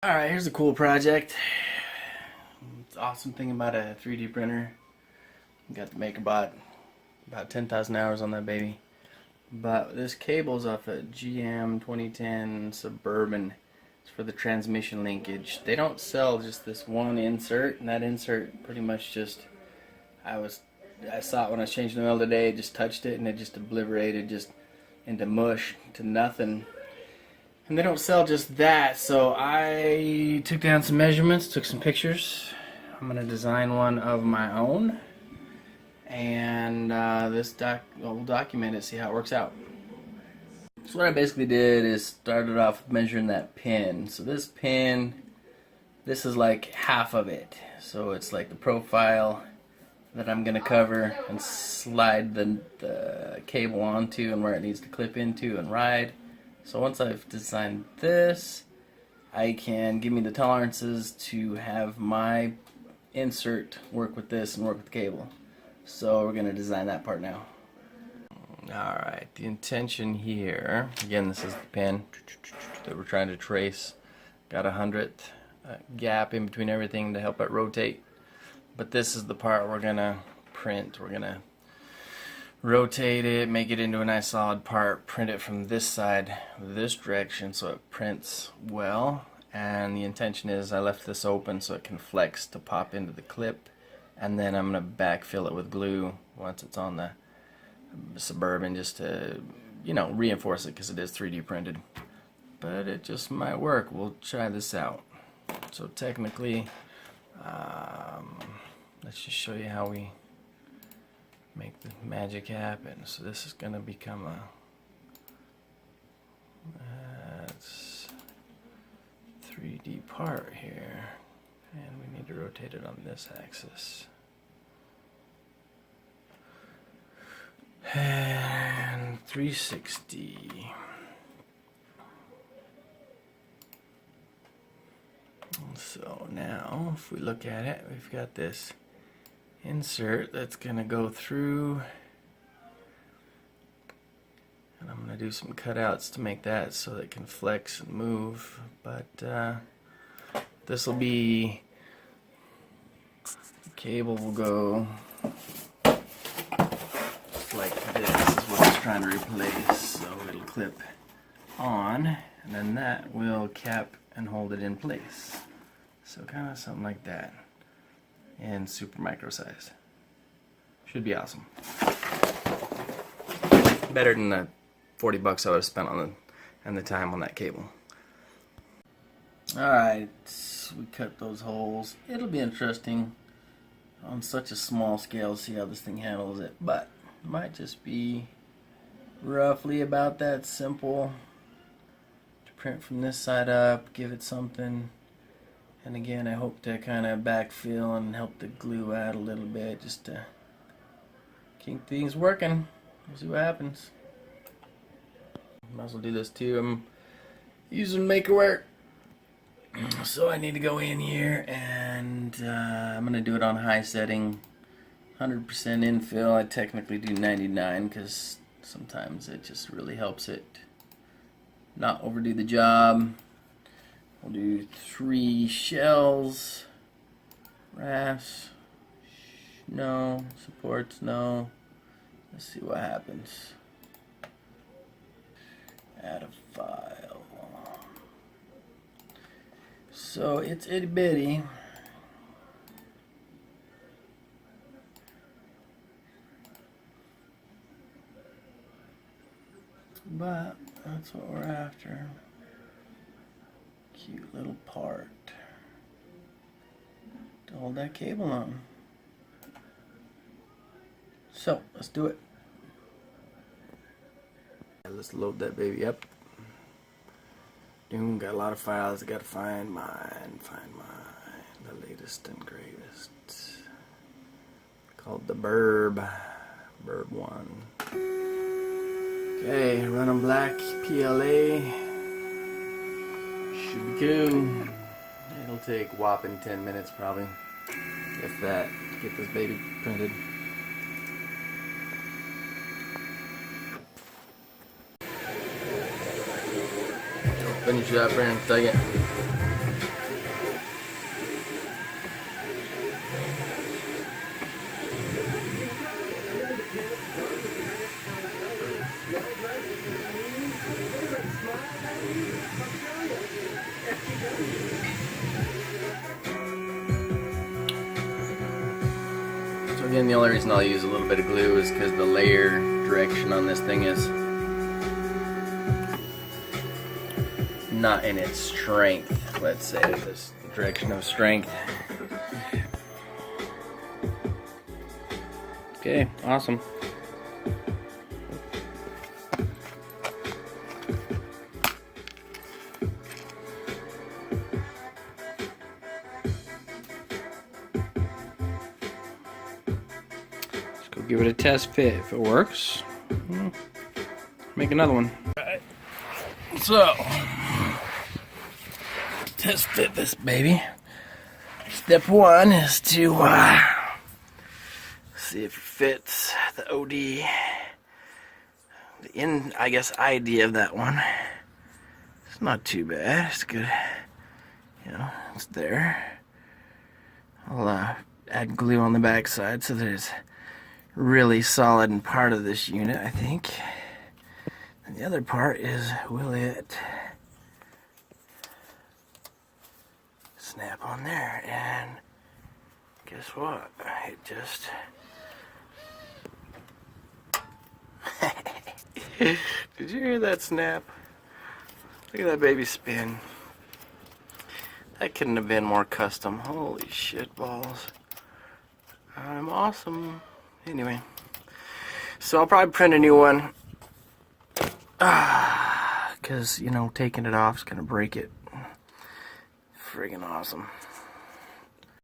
Alright, here's a cool project. It's the awesome thing about a 3D printer. Got the Makerbot, about 10,000 hours on that baby. But this cable's off a GM 2010 Suburban. It's for the transmission linkage. They don't sell just this one insert, and that insert pretty much just, I saw it when I was changing the oil today, just touched it and it just obliterated just into mush, to nothing. And they don't sell just that, so I took down some measurements, took some pictures. I'm going to design one of my own, and we'll document it, see how it works out. So what I basically did is started off measuring that pin. So this pin, this is like half of it. So it's like the profile that I'm going to cover and slide the cable onto and where it needs to clip into and ride. So once I've designed this, I can give me the tolerances to have my insert work with this and work with the cable. So we're going to design that part now. Alright, the intention here, again this is the pin that we're trying to trace. Got a 100th gap in between everything to help it rotate. But this is the part we're going to print. We're going to rotate it, make it into a nice solid part, print it from this side, this direction, so it prints well. And the intention is I left this open so it can flex to pop into the clip, and then I'm going to backfill it with glue once it's on the Suburban, just to, you know, reinforce it because it is 3D printed. But it just might work. We'll try this out. So technically, let's just show you how we make the magic happen. So this is going to become a 3D part here, and we need to rotate it on this axis. And 360. So now, if we look at it, we've got this insert that's gonna go through, and I'm gonna do some cutouts to make that so that it can flex and move. But this will be, the cable will go like this, is what it's trying to replace. So it'll clip on, and then that will cap and hold it in place. So kind of something like that, in super micro size. Should be awesome. Better than the 40 bucks I would have spent on the time on that cable. Alright, we cut those holes. It'll be interesting on such a small scale to see how this thing handles it, but it might just be roughly about that simple to print from this side up, give it something. And again, I hope to kind of backfill and help the glue out a little bit just to keep things working. We'll see what happens. Might as well do this too. I'm using Makerbot, so I need to go in here and I'm going to do it on high setting, 100% infill. I technically do 99 because sometimes it just really helps it not overdo the job. We'll do 3 shells, rafts, no, supports, no. Let's see what happens. Add a file. So it's itty bitty. But that's what we're after. Cute little part to hold that cable on. So let's do it. Let's load that baby up. Got a lot of files. I gotta find mine, the latest and greatest. Called the Burb 1. Okay, run on black PLA. Should be cool. It'll take whopping 10 minutes probably, if that, to get this baby printed. Finish it up here in a second. So again, the only reason I'll use a little bit of glue is because the layer direction on this thing is not in its strength, let's say, this direction of strength. Okay, awesome. Let's go give it a test fit. If it works, make another one. Alright, so test fit this baby. Step one is to see if it fits the OD, the I guess, idea of that one. It's not too bad. It's good. You know, it's there. I'll add glue on the back side so that it's really solid and part of this unit, I think. And the other part is, will it snap on there? And guess what? It just did you hear that snap? Look at that baby spin. That couldn't have been more custom. Holy shit balls. I'm awesome. Anyway, so I'll probably print a new one. Because, you know, taking it off is going to break it. Friggin' awesome.